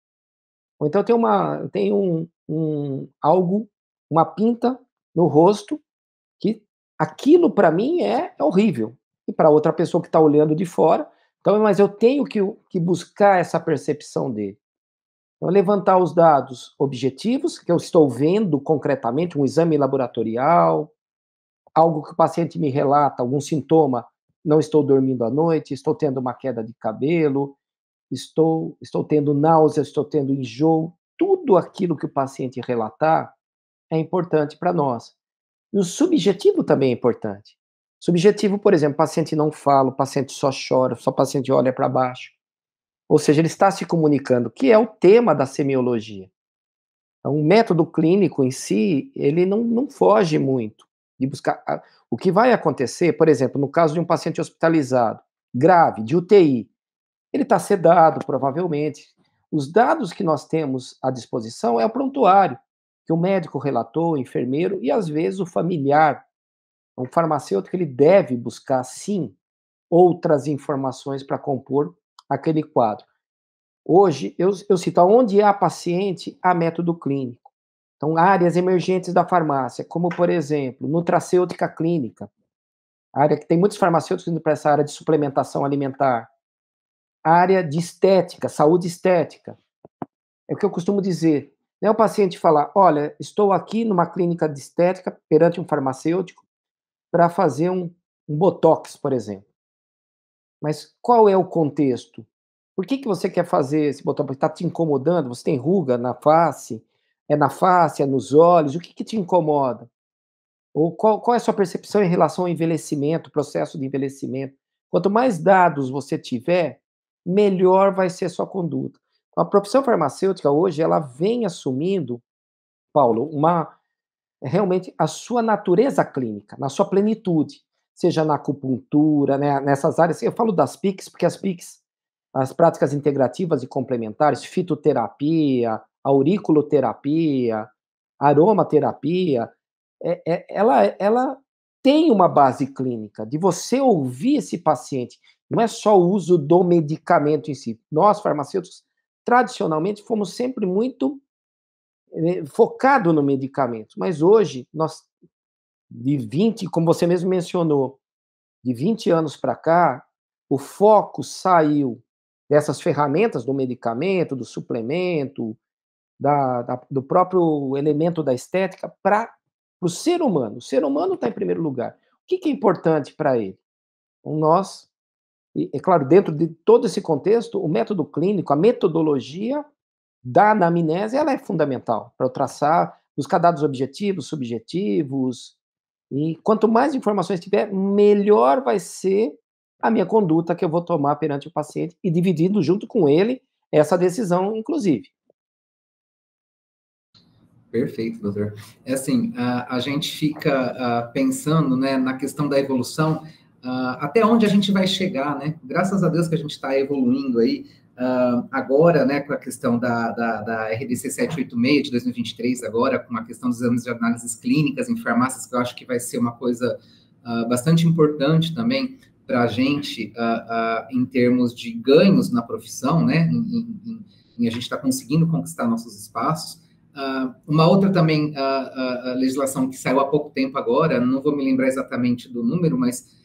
Ou então eu tenho algo, uma pinta no rosto, que aquilo para mim é horrível. E para outra pessoa que está olhando de fora, então, mas eu tenho que buscar essa percepção dele. Então, levantar os dados objetivos, que eu estou vendo concretamente, um exame laboratorial, algo que o paciente me relata, algum sintoma, não estou dormindo à noite, estou tendo uma queda de cabelo, estou tendo náusea, estou tendo enjoo, tudo aquilo que o paciente relatar é importante para nós. E o subjetivo também é importante. Subjetivo, por exemplo, o paciente não fala, o paciente só chora, só o paciente olha para baixo. Ou seja, ele está se comunicando, que é o tema da semiologia. Então, o método clínico em si, ele não foge muito de buscar. O que vai acontecer, por exemplo, no caso de um paciente hospitalizado, grave, de UTI, ele está sedado, provavelmente. Os dados que nós temos à disposição é o prontuário, que o médico relatou, o enfermeiro e, às vezes, o familiar. O farmacêutico, ele deve buscar, sim, outras informações para compor aquele quadro. Hoje, eu cito, onde há paciente, há método clínico. Então, áreas emergentes da farmácia, como, por exemplo, nutracêutica clínica, área que tem muitos farmacêuticos indo para essa área de suplementação alimentar, área de estética, saúde estética. É o que eu costumo dizer. Não é o paciente falar, olha, estou aqui numa clínica de estética, perante um farmacêutico, para fazer um botox, por exemplo. Mas qual é o contexto? Por que você quer fazer esse botox? Porque está te incomodando? Você tem ruga na face? É na face, é nos olhos? O que te incomoda? Ou qual é a sua percepção em relação ao envelhecimento, processo de envelhecimento? Quanto mais dados você tiver, melhor vai ser a sua conduta. A profissão farmacêutica hoje, ela vem assumindo, Paulo, realmente a sua natureza clínica, na sua plenitude, seja na acupuntura, né, nessas áreas. Eu falo das PICs, porque as PICs, as práticas integrativas e complementares, fitoterapia, auriculoterapia, aromaterapia, ela tem uma base clínica, de você ouvir esse paciente, não é só o uso do medicamento em si. Nós, farmacêuticos, tradicionalmente, fomos sempre muito focado no medicamento, mas hoje, de 20, como você mesmo mencionou, de 20 anos para cá, o foco saiu dessas ferramentas do medicamento, do suplemento, do próprio elemento da estética para o ser humano. O ser humano está em primeiro lugar. que é importante para ele? Então, nós, e, é claro, dentro de todo esse contexto, o método clínico, a metodologia da anamnese, ela é fundamental para eu traçar, buscar dados objetivos, subjetivos, e quanto mais informações tiver, melhor vai ser a minha conduta que eu vou tomar perante o paciente e dividindo junto com ele essa decisão, inclusive. Perfeito, doutor. É assim, a gente fica pensando, né, na questão da evolução, até onde a gente vai chegar, né? Graças a Deus que a gente está evoluindo aí, agora, né, com a questão da RDC 786 de 2023, agora, com a questão dos exames de análises clínicas em farmácias, que eu acho que vai ser uma coisa bastante importante também para a gente, em termos de ganhos na profissão, né? Em a gente está conseguindo conquistar nossos espaços. Uma outra também legislação que saiu há pouco tempo agora, não vou me lembrar exatamente do número, mas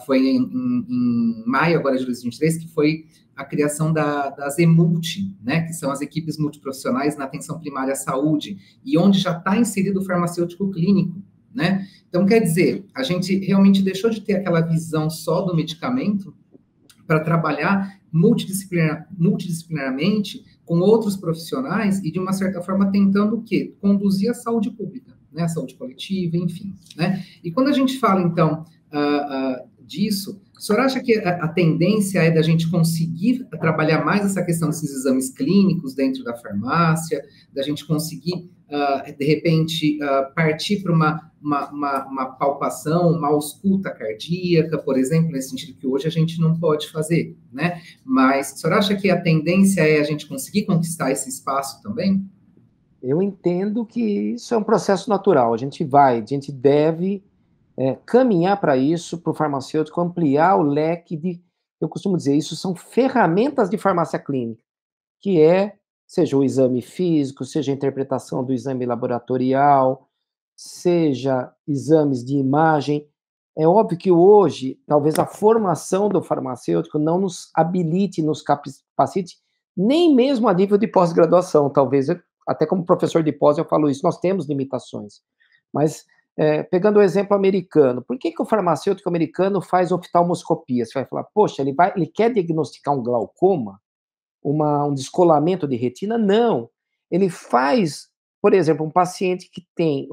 foi em maio agora de 2023, que foi a criação das EMULT, né, que são as equipes multiprofissionais na atenção primária à saúde, e onde já está inserido o farmacêutico clínico, né? Então, quer dizer, a gente realmente deixou de ter aquela visão só do medicamento para trabalhar multidisciplinarmente com outros profissionais e, de uma certa forma, tentando o quê? Conduzir a saúde pública, né? A saúde coletiva, enfim, né? E quando a gente fala, então, disso, o senhor acha que a tendência é da gente conseguir trabalhar mais essa questão desses exames clínicos dentro da farmácia, da gente conseguir, de repente, partir para uma palpação, uma ausculta cardíaca, por exemplo, nesse sentido que hoje a gente não pode fazer, né? Mas o senhor acha que a tendência é a gente conseguir conquistar esse espaço também? Eu entendo que isso é um processo natural, a gente deve caminhar para isso, para o farmacêutico, ampliar o leque de, eu costumo dizer, isso são ferramentas de farmácia clínica, que seja o exame físico, seja a interpretação do exame laboratorial, seja exames de imagem. É óbvio que hoje, talvez a formação do farmacêutico não nos habilite, nos capacite, nem mesmo a nível de pós-graduação, talvez, até como professor de pós eu falo isso, nós temos limitações, mas pegando o exemplo americano, por que o farmacêutico americano faz oftalmoscopia? Você vai falar, poxa, ele quer diagnosticar um glaucoma, um descolamento de retina? Não. Ele faz, por exemplo, um paciente que tem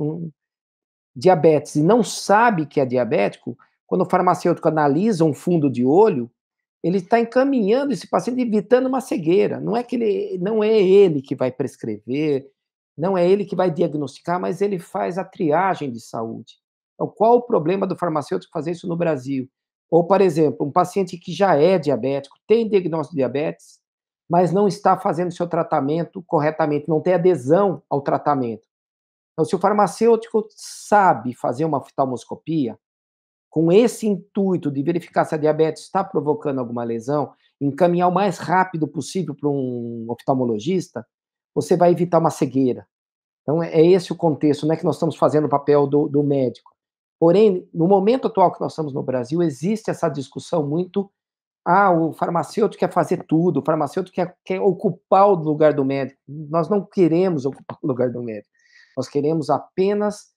diabetes e não sabe que é diabético, quando o farmacêutico analisa um fundo de olho, ele está encaminhando esse paciente, evitando uma cegueira. Não é ele que vai prescrever, não é ele que vai diagnosticar, mas ele faz a triagem de saúde. Então, qual o problema do farmacêutico fazer isso no Brasil? Ou, por exemplo, um paciente que já é diabético, tem diagnóstico de diabetes, mas não está fazendo seu tratamento corretamente, não tem adesão ao tratamento. Então, se o farmacêutico sabe fazer uma oftalmoscopia, com esse intuito de verificar se a diabetes está provocando alguma lesão, encaminhar o mais rápido possível para um oftalmologista, você vai evitar uma cegueira. Então, é esse o contexto, não é que nós estamos fazendo o papel do médico. Porém, no momento atual que nós estamos no Brasil, existe essa discussão muito, o farmacêutico quer fazer tudo, o farmacêutico quer ocupar o lugar do médico. Nós não queremos ocupar o lugar do médico. Nós queremos apenas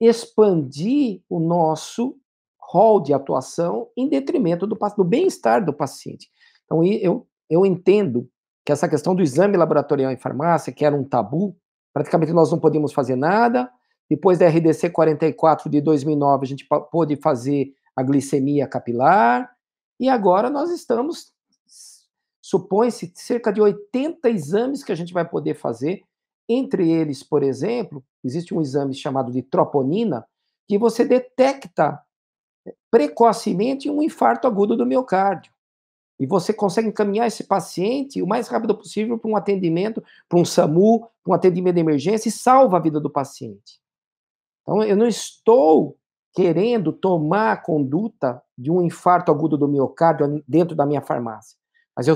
expandir o nosso rol de atuação em detrimento do bem-estar do paciente. Então, eu entendo que essa questão do exame laboratorial em farmácia, que era um tabu, praticamente nós não podíamos fazer nada. Depois da RDC 44 de 2009, a gente pôde fazer a glicemia capilar, e agora nós estamos, supõe-se, cerca de 80 exames que a gente vai poder fazer. Entre eles, por exemplo, existe um exame chamado de troponina, que você detecta precocemente um infarto agudo do miocárdio. E você consegue encaminhar esse paciente o mais rápido possível para um atendimento, para um SAMU, para um atendimento de emergência, e salva a vida do paciente. Então, eu não estou querendo tomar a conduta de um infarto agudo do miocárdio dentro da minha farmácia. Mas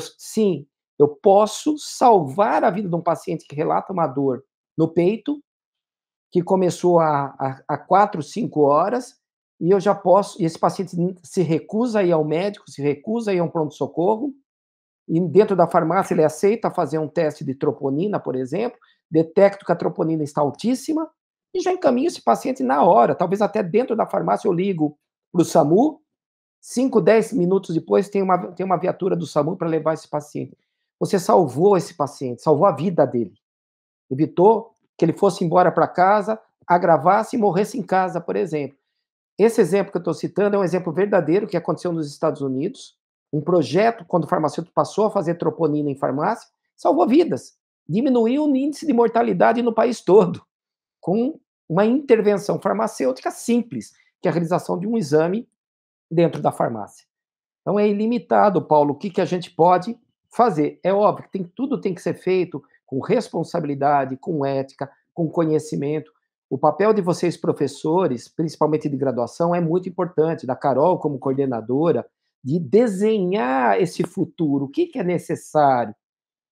eu posso salvar a vida de um paciente que relata uma dor no peito, que começou há 4, 5 horas, e eu já posso, e esse paciente se recusa a ir ao médico, se recusa a ir a um pronto-socorro, e dentro da farmácia ele aceita fazer um teste de troponina, por exemplo, detecto que a troponina está altíssima, e já encaminho esse paciente na hora, talvez até dentro da farmácia eu ligo para o SAMU, 5, 10 minutos depois tem uma viatura do SAMU para levar esse paciente. Você salvou esse paciente, salvou a vida dele. Evitou que ele fosse embora para casa, agravasse e morresse em casa, por exemplo. Esse exemplo que eu estou citando é um exemplo verdadeiro que aconteceu nos Estados Unidos. Um projeto, quando o farmacêutico passou a fazer troponina em farmácia, salvou vidas. Diminuiu o índice de mortalidade no país todo, com uma intervenção farmacêutica simples, que é a realização de um exame dentro da farmácia. Então é ilimitado, Paulo, o que a gente pode fazer. É óbvio que tudo tem que ser feito com responsabilidade, com ética, com conhecimento. O papel de vocês, professores, principalmente de graduação, é muito importante, da Carol como coordenadora, de desenhar esse futuro. O que é necessário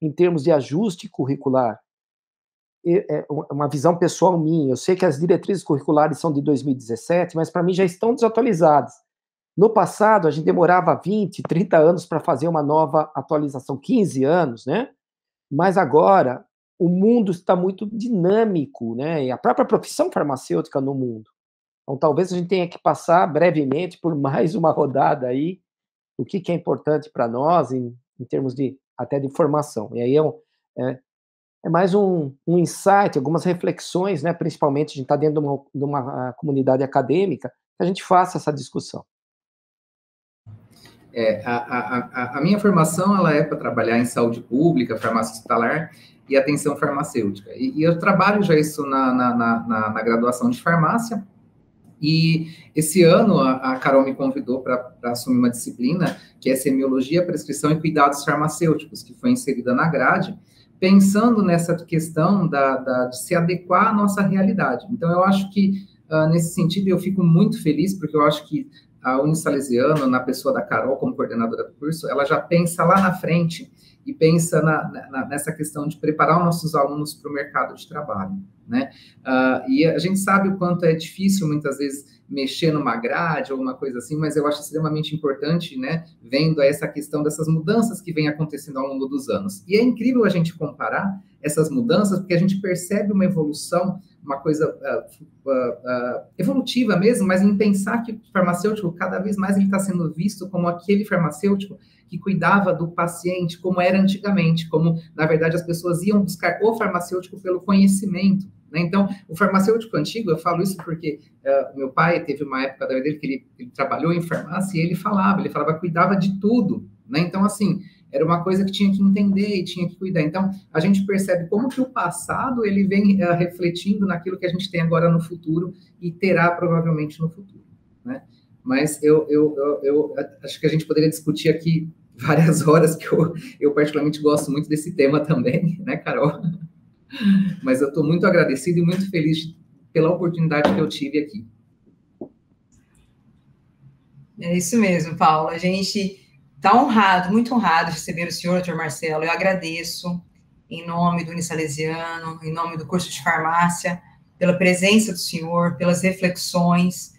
em termos de ajuste curricular? É uma visão pessoal minha. Eu sei que as diretrizes curriculares são de 2017, mas para mim já estão desatualizadas. No passado, a gente demorava 20, 30 anos para fazer uma nova atualização, 15 anos, né? Mas agora, o mundo está muito dinâmico, né? E a própria profissão farmacêutica no mundo. Então, talvez a gente tenha que passar brevemente por mais uma rodada aí, o que é importante para nós, em termos até de formação. E aí é mais um insight, algumas reflexões, né? Principalmente a gente está dentro de uma comunidade acadêmica, que a gente faça essa discussão. A minha formação ela é para trabalhar em saúde pública, farmácia hospitalar e atenção farmacêutica. E eu trabalho já isso na graduação de farmácia. E esse ano a Carol me convidou para assumir uma disciplina que é semiologia, prescrição e cuidados farmacêuticos, que foi inserida na grade, pensando nessa questão de se adequar à nossa realidade. Então, eu acho que, nesse sentido, eu fico muito feliz, porque eu acho que a Unisalesiano, na pessoa da Carol, como coordenadora do curso, ela já pensa lá na frente e pensa nessa questão de preparar os nossos alunos para o mercado de trabalho, né? E a gente sabe o quanto é difícil, muitas vezes, mexer numa grade ou uma coisa assim, mas eu acho extremamente importante, né, vendo essa questão dessas mudanças que vem acontecendo ao longo dos anos. E é incrível a gente comparar essas mudanças, porque a gente percebe uma evolução, uma coisa evolutiva mesmo, mas em pensar que o farmacêutico, cada vez mais ele está sendo visto como aquele farmacêutico que cuidava do paciente, como era antigamente, como, na verdade, as pessoas iam buscar o farmacêutico pelo conhecimento, né? Então, o farmacêutico antigo, eu falo isso porque meu pai teve uma época da vida dele que ele trabalhou em farmácia e ele falava, cuidava de tudo, né? Então, assim, era uma coisa que tinha que entender e tinha que cuidar. Então, a gente percebe como que o passado, ele vem refletindo naquilo que a gente tem agora no futuro e terá provavelmente no futuro, né? Mas eu acho que a gente poderia discutir aqui várias horas, que eu particularmente gosto muito desse tema também, né, Carol? Mas eu estou muito agradecido e muito feliz pela oportunidade que eu tive aqui. É isso mesmo, Paulo. A gente está honrado, muito honrado de receber o senhor, Dr. Marcelo. Eu agradeço, em nome do Unisalesiano, em nome do curso de farmácia, pela presença do senhor, pelas reflexões.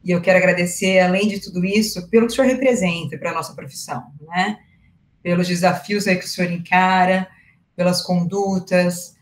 E eu quero agradecer, além de tudo isso, pelo que o senhor representa para a nossa profissão, né? Pelos desafios aí que o senhor encara, pelas condutas.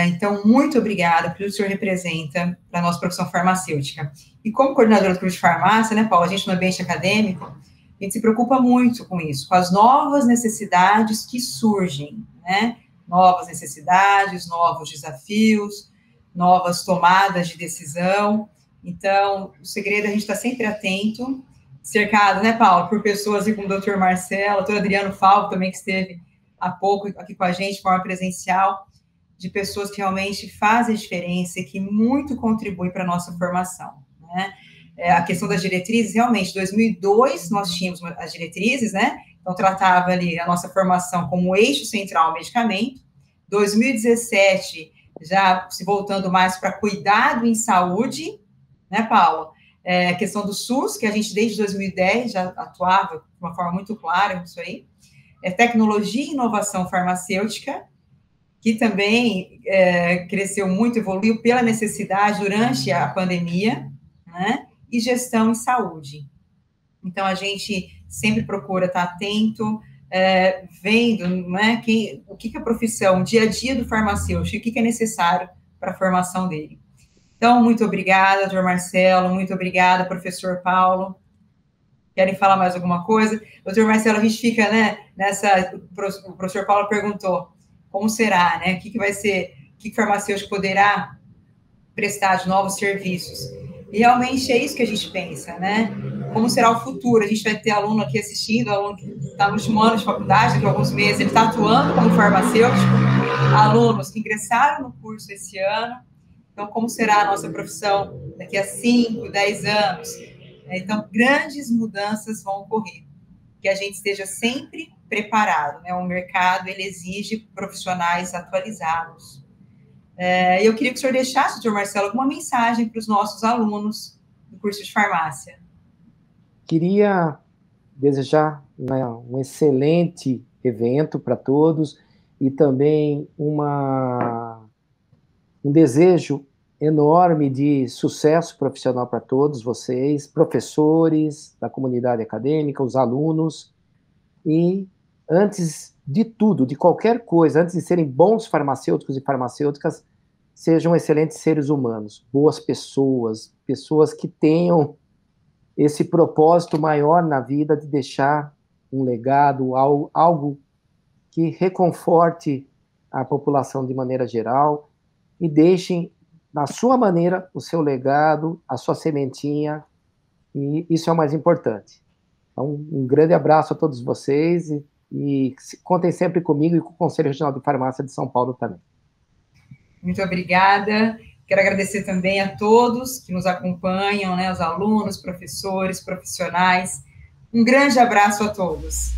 Então, muito obrigada pelo que o senhor representa para a nossa profissão farmacêutica. E como coordenadora do curso de farmácia, né, Paulo, a gente no ambiente acadêmico, a gente se preocupa muito com isso, com as novas necessidades que surgem, né? Novas necessidades, novos desafios, novas tomadas de decisão. Então, o segredo é a gente estar sempre atento, cercado, né, Paulo, por pessoas como o Dr. Marcelo, o Dr. Adriano Falco também, que esteve há pouco aqui com a gente, de forma presencial, de pessoas que realmente fazem diferença e que muito contribuem para a nossa formação, né? A questão das diretrizes, realmente, em 2002, nós tínhamos as diretrizes, né? Então, tratava ali a nossa formação como eixo central ao medicamento. 2017, já se voltando mais para cuidado em saúde, né, Paulo? A questão do SUS, que a gente desde 2010 já atuava de uma forma muito clara nisso aí. Tecnologia e inovação farmacêutica, que também cresceu muito, evoluiu pela necessidade durante a pandemia, né? E gestão em saúde. Então, a gente sempre procura estar atento, vendo, né, o que a profissão, o dia a dia do farmacêutico, o que é necessário para a formação dele. Então, muito obrigada, Dr. Marcelo, muito obrigada, professor Paulo. Querem falar mais alguma coisa? Doutor Marcelo, a gente fica, né, o professor Paulo perguntou, como será, né? O que vai ser, o que farmacêutico poderá prestar de novos serviços? E realmente é isso que a gente pensa, né? Como será o futuro? A gente vai ter aluno aqui assistindo, aluno que está no último ano de faculdade, daqui a alguns meses, ele está atuando como farmacêutico, alunos que ingressaram no curso esse ano. Então, como será a nossa profissão daqui a 5, 10 anos? Então, grandes mudanças vão ocorrer. Que a gente esteja sempre preparado, né? O mercado, ele exige profissionais atualizados. Eu queria que o senhor deixasse, doutor Marcelo, alguma mensagem para os nossos alunos do curso de farmácia. Queria desejar, né, um excelente evento para todos e também um desejo enorme de sucesso profissional para todos vocês, professores da comunidade acadêmica, os alunos, e antes de tudo, de qualquer coisa, antes de serem bons farmacêuticos e farmacêuticas, sejam excelentes seres humanos, boas pessoas, pessoas que tenham esse propósito maior na vida de deixar um legado, algo que reconforte a população de maneira geral e deixem, na sua maneira, o seu legado, a sua sementinha, e isso é o mais importante. Então, um grande abraço a todos vocês e contem sempre comigo e com o Conselho Regional de Farmácia de São Paulo também. Muito obrigada. Quero agradecer também a todos que nos acompanham, né, os alunos, professores, profissionais. Um grande abraço a todos.